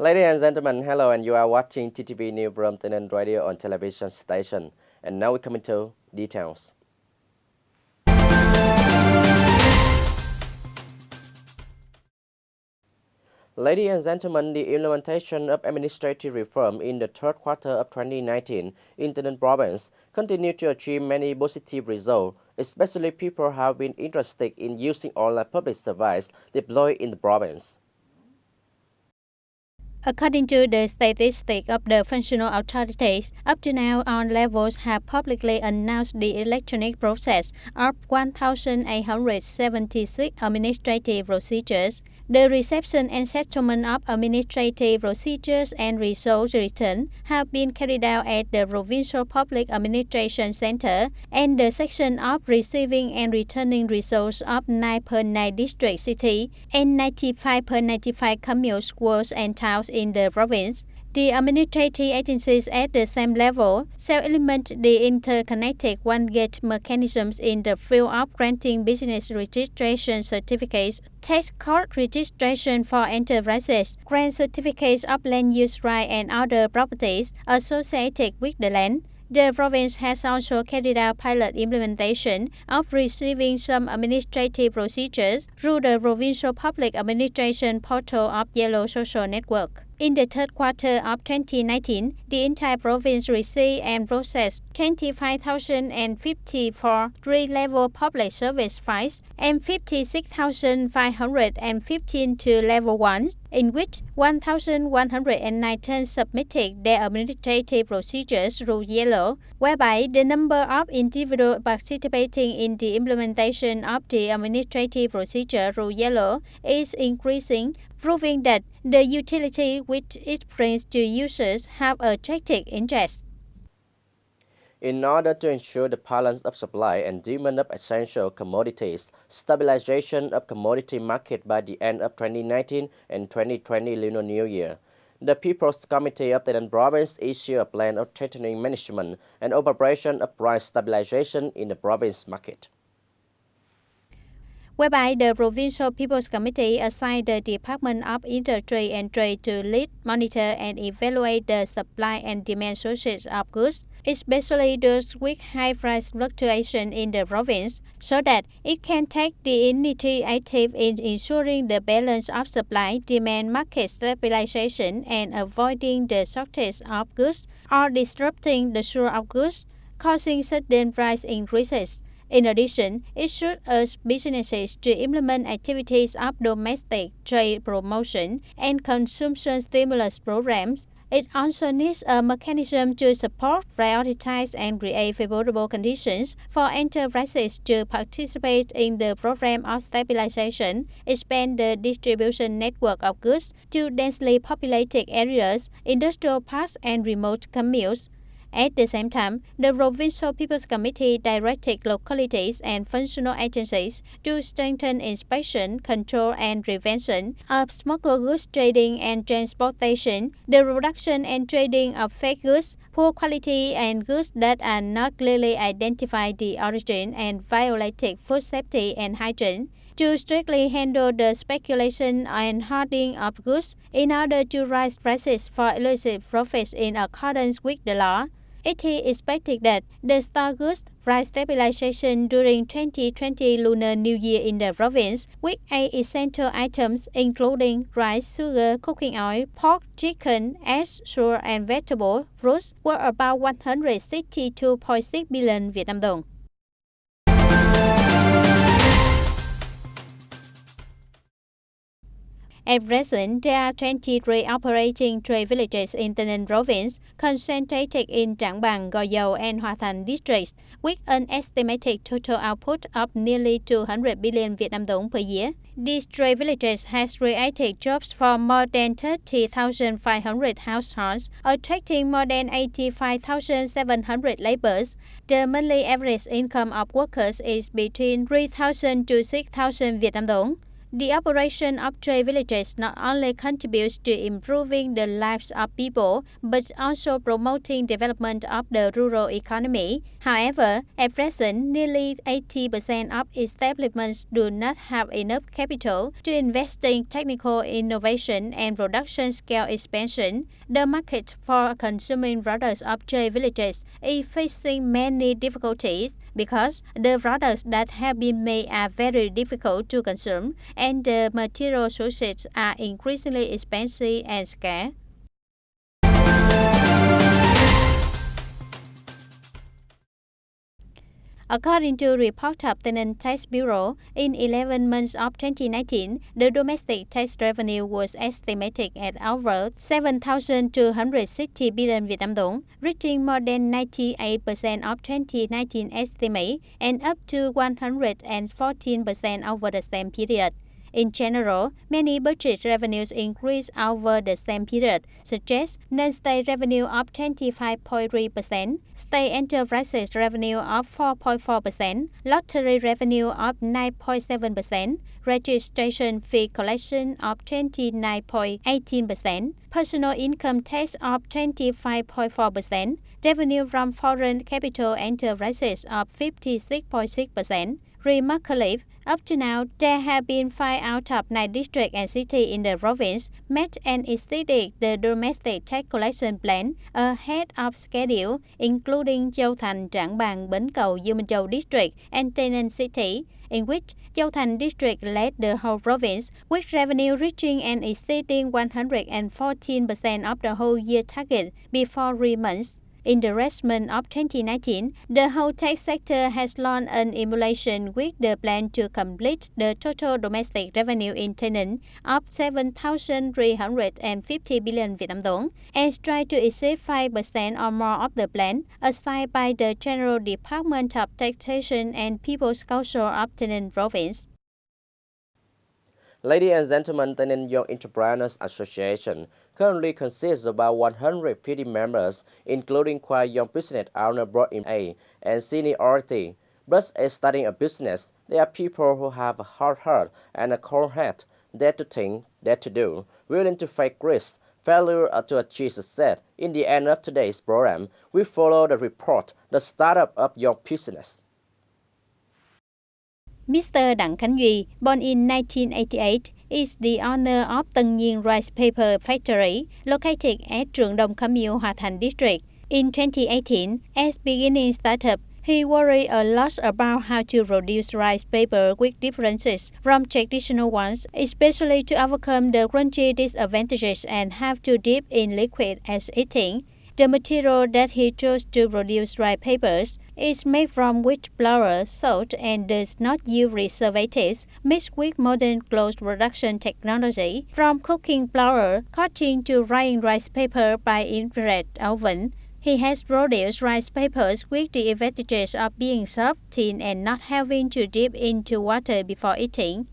Ladies and gentlemen, hello, and you are watching TTV News from TayNinhTV Radio on television station. And now we come into details. Ladies and gentlemen, the implementation of administrative reform in the third quarter of 2019 in TayNinhTV province continued to achieve many positive results, especially people have been interested in using online public service deployed in the province. According to the statistics of the functional authorities, up to now all levels have publicly announced the electronic process of 1,876 administrative procedures. The reception and settlement of administrative procedures and result return have been carried out at the Provincial Public Administration Center and the section of receiving and returning results of 9 per 9 district city and 95 per 95 commune schools and towns in the province. The administrative agencies at the same level shall implement the interconnected one-gate mechanisms in the field of granting business registration certificates, tax code registration for enterprises, grant certificates of land use right and other properties associated with the land. The province has also carried out pilot implementation of receiving some administrative procedures through the Provincial Public Administration Portal of Yellow Social Network. In the third quarter of 2019, the entire province received and processed 25,054 three-level public service files and 56,515 two-level ones, in which 1,119 submitted their administrative procedures through Yellow, whereby the number of individuals participating in the implementation of the administrative procedure through Yellow is increasing, proving that the utility which it brings to users have attracted interest. In order to ensure the balance of supply and demand of essential commodities, stabilization of commodity market by the end of 2019 and 2020 Lunar New Year, the People's Committee of TayNinhTV province issued a plan of strengthening management and operation of price stabilization in the province market, whereby the Provincial People's Committee assigned the Department of Industry and Trade to lead, monitor, and evaluate the supply and demand sources of goods, especially those with high price fluctuation in the province, so that it can take the initiative in ensuring the balance of supply-demand market stabilization and avoiding the shortage of goods or disrupting the flow of goods, causing sudden price increases. In addition, it should urge businesses to implement activities of domestic trade promotion and consumption stimulus programs. It also needs a mechanism to support, prioritize, and create favorable conditions for enterprises to participate in the program of stabilization, expand the distribution network of goods to densely populated areas, industrial parks, and remote communes. At the same time, the Provincial People's Committee directed localities and functional agencies to strengthen inspection, control, and prevention of smuggled goods trading and transportation, the production and trading of fake goods, poor quality, and goods that are not clearly identified the origin and violated food safety and hygiene, to strictly handle the speculation and hoarding of goods in order to raise prices for illicit profits in accordance with the law. It is expected that the stock goods price stabilization during 2020 Lunar New Year in the province, with 8 essential items including rice, sugar, cooking oil, pork, chicken, eggs, sugar, and vegetable fruits, were about 162.6 billion Vietnam đồng. At present, there are 23 operating trade villages in TayNinhTV province, concentrated in Trảng Bàng, Gò Dầu, and Hòa Thành districts, with an estimated total output of nearly 200 billion Vietnam đồng per year. These trade villages has created jobs for more than 30,500 households, attracting more than 85,700 laborers. The monthly average income of workers is between 3,000 to 6,000 Vietnam đồng. The operation of trade villages not only contributes to improving the lives of people, but also promoting development of the rural economy. However, at present, nearly 80% of establishments do not have enough capital to invest in technical innovation and production scale expansion. The market for consuming products of trade villages is facing many difficulties because the products that have been made are very difficult to consume and the material sources are increasingly expensive and scarce. According to a report of the Tax Bureau, in 11 months of 2019, the domestic tax revenue was estimated at over 7,260 billion Vietnam dong, reaching more than 98% of 2019 estimate and up to 114% over the same period. In general, many budget revenues increased over the same period, such as non-state revenue of 25.3%, state enterprises revenue of 4.4%, lottery revenue of 9.7%, registration fee collection of 29.18%, personal income tax of 25.4%, revenue from foreign capital enterprises of 56.6%. Remarkably, up to now, there have been 5 out of 9 districts and cities in the province met and exceeded the domestic tax collection plan ahead of schedule, including Châu Thành, Trảng Bàng, Bến Cầu, Dương Minh Châu district and Tây Ninh city, in which Châu Thành district led the whole province, with revenue reaching and exceeding 114% of the whole year target before 3 months. In the last month of 2019, the whole tax sector has launched an emulation with the plan to complete the total domestic revenue in Tây Ninh of 7,350 billion Vietnam dong and try to exceed 5% or more of the plan assigned by the General Department of Taxation and People's Council of Tây Ninh Province. Ladies and gentlemen, TayNin Young Entrepreneurs Association currently consists of about 150 members, including quite young business owners brought in age and seniority. But as starting a business, they are people who have a hard heart and a cold head, dare to think, dare to do, willing to face risk, failure to achieve success. In the end of today's program, we follow the report, the startup of young business. Mr. Đặng Khánh Duy, born in 1988, is the owner of Tân Nhiên Rice Paper Factory, located at Trường Đông Khâm Yêu, Hòa Thành District. In 2018, as beginning startup, he worried a lot about how to produce rice paper with differences from traditional ones, especially to overcome the crunchy disadvantages and have to dip in liquid as eating. The material that he chose to produce rice papers is made from wheat flour, salt, and does not use preservatives, mixed with modern close production technology, from cooking flour, cutting to drying rice paper by infrared oven. He has produced rice papers with the advantages of being soft, thin, and not having to dip into water before eating.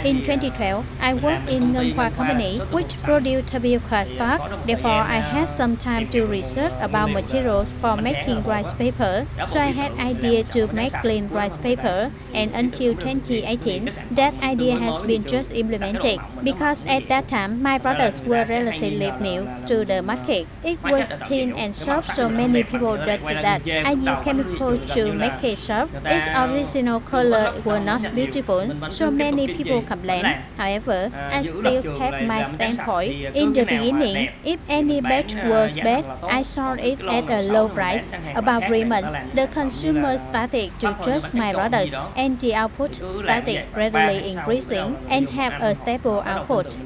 In 2012, I worked in Ngân Khoa Company, which produced tapioca stock. Therefore, I had some time to research about materials for making rice paper, so I had idea to make clean rice paper, and until 2018, that idea has been just implemented. Because at that time, my products were relatively new to the market. It was thin and soft, so many people doubted that. I used chemicals to make it soft. Its original color was not beautiful, so many people complained. However, I still kept my standpoint. In the beginning, if any batch was bad, I sold it at a low price. About 3 months, the consumers started to trust my products, and the output started gradually increasing and have a stable output.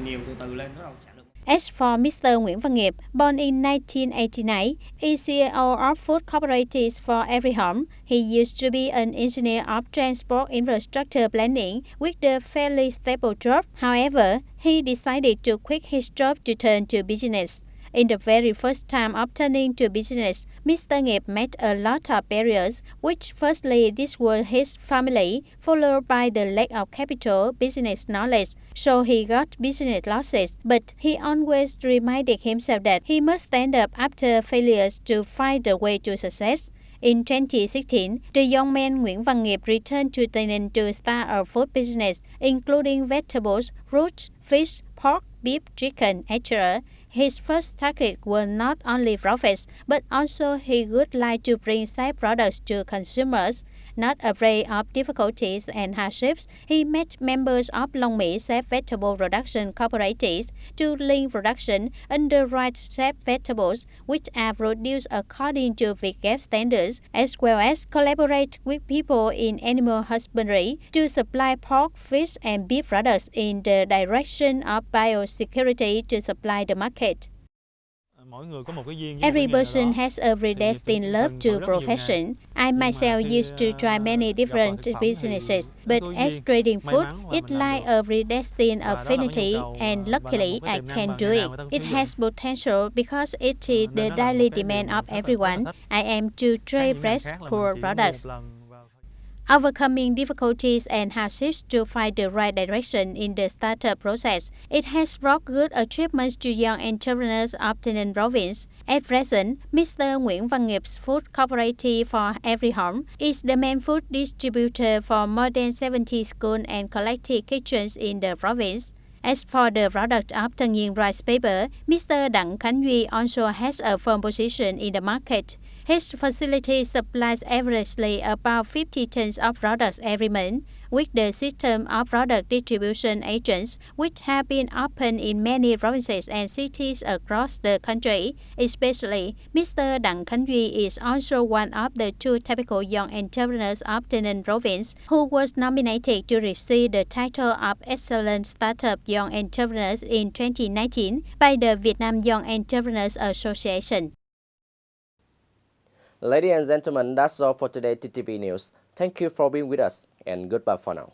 As for Mr. Nguyễn Văn Nghiệp, born in 1989, is CEO of Food Commodities for Every Home. He used to be an engineer of transport infrastructure planning with a fairly stable job. However, he decided to quit his job to turn to business. In the very first time of turning to business, Mr. Nghiệp met a lot of barriers, which firstly this was his family, followed by the lack of capital, business knowledge, so he got business losses. But he always reminded himself that he must stand up after failures to find the way to success. In 2016, the young man Nguyễn Văn Nghiệp returned to Tây Ninh to start a food business, including vegetables, fruits, fish, pork, beef, chicken, etc. His first target was not only profits, but also he would like to bring safe products to consumers. Not afraid of difficulties and hardships, he met members of Long Mỹ Safe Vegetable Production Cooperatives to link production under right safe vegetables, which are produced according to VGAP standards, as well as collaborate with people in animal husbandry to supply pork, fish, and beef products in the direction of biosecurity to supply the market. Every person has a predestined love to profession. I myself used to try many different businesses, but as trading food, it like a predestined affinity, and luckily I can do it. It has potential because it is the daily demand of everyone. I aim to trade fresh, poor products. Overcoming difficulties and hardships to find the right direction in the startup process. It has brought good achievements to young entrepreneurs of Tây Ninh province. At present, Mr. Nguyễn Văn Nghiệp Food Cooperative for Every Home is the main food distributor for more than 70 schools and collective kitchens in the province. As for the product of Tân Nhiên rice paper, Mr. Đặng Khánh Duy also has a firm position in the market. His facility supplies averagely about 50 tons of products every month, with the system of product distribution agents, which have been opened in many provinces and cities across the country. Especially, Mr. Đặng Khánh Duy is also one of the two typical young entrepreneurs of Tây Ninh province who was nominated to receive the title of Excellent Startup Young Entrepreneurs in 2019 by the Vietnam Young Entrepreneurs Association. Ladies and gentlemen, that's all for today TTV News. Thank you for being with us and goodbye for now.